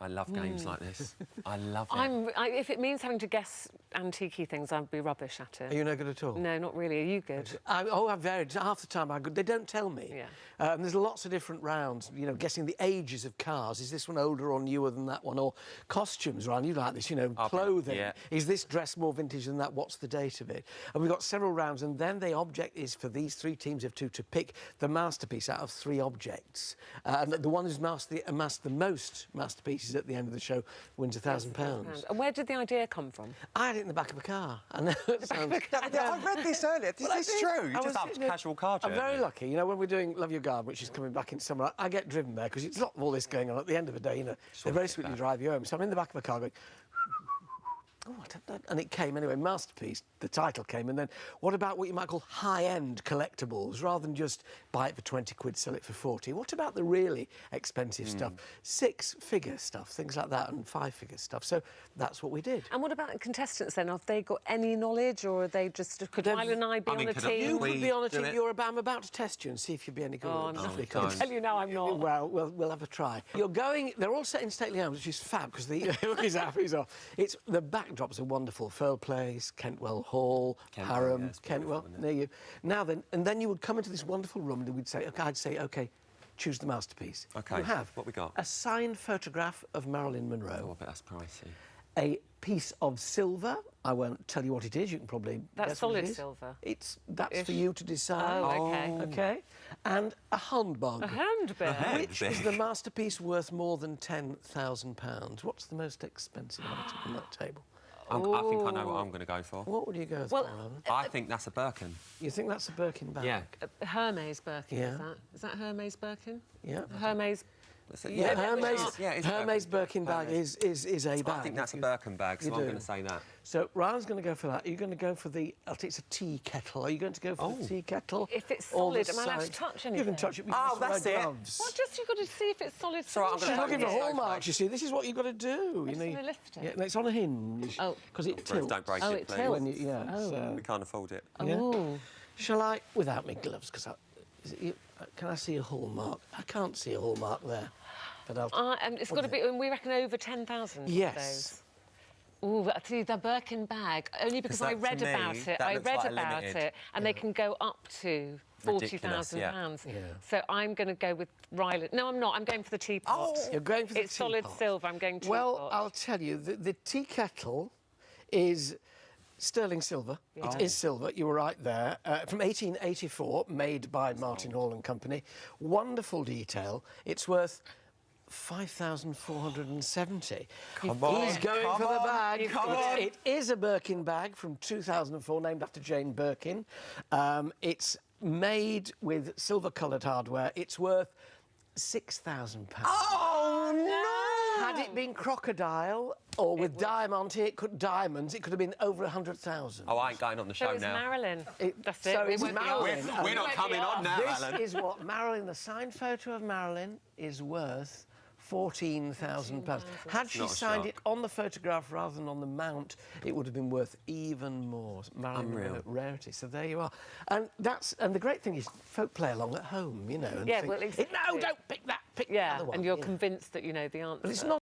I love games like this. I love it. If it means having to guess antique things, I'd be rubbish at it. Are you no good at all? No, not really. Are you good? I'm very. Half the time I'm good. They don't tell me. Yeah. And there's lots of different rounds, you know, guessing the ages of cars. Is this one older or newer than that one? Or costumes, Ryan, you like this, you know, clothing. Yeah. Is this dress more vintage than that? What's the date of it? And we've got several rounds, and then the object is for these 3 teams of 2 to pick the masterpiece out of 3 objects. And the one who's amassed the most masterpieces at the end of the show wins £1,000. And where did the idea come from? I had it in the back of a car. I know it sounds... I read this earlier. Is this true? You just up to casual car journey. I'm very lucky. You know, when we're doing Love Your Garden, which is coming back in summer, I get driven there because it's not all this going on. At the end of the day, you know, they very sweetly drive you home. So I'm in the back of a car going... Oh, and it came anyway, masterpiece, the title came, and then what about what you might call high-end collectibles, rather than just buy it for 20 quid, sell it for 40? What about the really expensive stuff? 6-figure stuff, things like that, and 5-figure stuff. So that's what we did. And what about the contestants then? Have they got any knowledge, or are they just... Could Rylan and I be on a team? You could be on a team. I'm about to test you and see if you'd be any good. Oh, I tell you now I'm not. Well, we'll have a try. You're going... They're all set in stately arms, which is fab, because the... He's off. It's the backdrops are wonderful. Firle Place, Kentwell Hall, Haram, Kentwell, near you. Now then, and then you would come into this wonderful room and we'd say, OK, I'd say, OK, choose the masterpiece. OK, you have what we got? A signed photograph of Marilyn Monroe. Oh, I bet that's pricey. A piece of silver. I won't tell you what it is. You can probably That's guess what solid it is. silver. That's for you to decide. Oh, OK. OK. And a handbag. A handbag? Which is the masterpiece worth more than £10,000? What's the most expensive item on that table? I think I know what I'm going to go for. What would you go for, Alan? I think that's a Birkin. You think that's a Birkin bag? Yeah. Hermes Birkin, Yeah. Is that Hermes Birkin? Yeah. Hermes... Yeah, Hermes Birkin bag is a bag. I think that's a Birkin bag, so I'm going to say that. So Ryan's going to go for that. Are you going to go for the... it's a tea kettle. Are you going to go for the tea kettle? If it's solid, am I allowed to touch anything? You can touch it with that's it. gloves. Well, just you've got to see if it's solid. So I'm She's looking for hallmarks, you see. This is what you've got to do. I'm just going to lift it. Yeah, it's on a hinge. Oh. Because it tilts. Don't break it, please. Tilts. So, we can't afford it. Oh. Shall I... Without my gloves, because can I see a hallmark? I can't see a hallmark there. But it's got to be, and we reckon over 10,000. Yes. Oh, see, the Birkin bag, only because I read about it. I read about it, and they can go up to £40,000. Yeah. So I'm going to go with Rylan. No, I'm not. I'm going for the teapot. Oh, you're going for the teapot. It's solid silver. I'm going teapot. Well, I'll tell you, the tea kettle is sterling silver. Yeah. It is silver. You were right there. From 1884, made by Martin Hall and Company. Wonderful detail. It's worth 5,470. Come on. He's going for the bag. Come on. It is a Birkin bag from 2004, named after Jane Birkin. It's made with silver-coloured hardware. It's worth £6,000. Oh, no! Had it been crocodile or with diamonds, it could have been over 100,000. Oh, I ain't going on the show so it's now. Marilyn. That's it. So it's Marilyn. We're not coming on now, Alan. This is what Marilyn, the signed photo of Marilyn, is worth £14,000. Had she signed it on the photograph rather than on the mount, it would have been worth even more. Marilyn rarity. So there you are. And the great thing is, folk play along at home, you know. And Yeah, think, well, exactly. No, don't pick that. Pick the other one. and you're convinced that you know the answer. But it's not